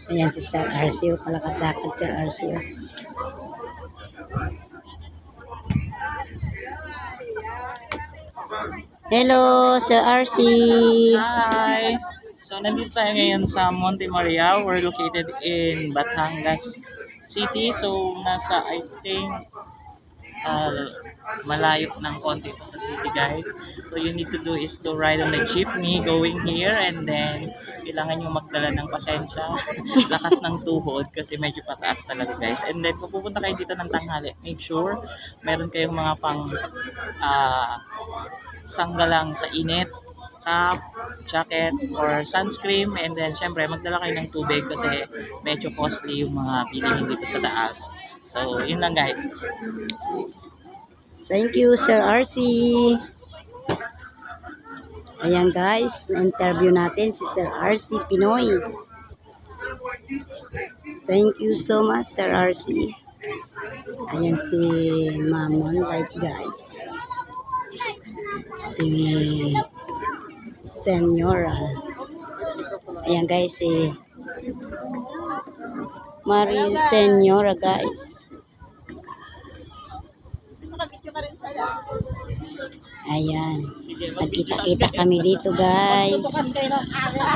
Ayan si Sir RCO, palakad-lakad Sir RCO. Hello, Sir RC. Hi! So, nandito tayo ngayon sa Monte Maria. We're located in Batangas City. So, nasa, I think, malayo ng konti to sa city, guys. So, you need to do is to ride on the jeepney going here, and then kailangan nyo magdala ng pasensya, lakas ng tuhod kasi medyo pataas talaga, guys. And then, kung pupunta kayo dito ng tanghali, make sure meron kayong mga pang sanggalang sa init, cap, jacket, or sunscreen, and then syempre magdala kayo ng tubig kasi medyo costly yung mga bilihin dito sa taas. So, yun lang, guys. Thank you, Sir RC. Ayan guys, na-interview natin si Sir RC Pinoy. Thank you so much, Sir RC. Ayan si Mamon Life, guys. Si Senyora. Ayan guys, si Marie Senyora, guys. Ayan. Nagkita-kita kami dito, guys.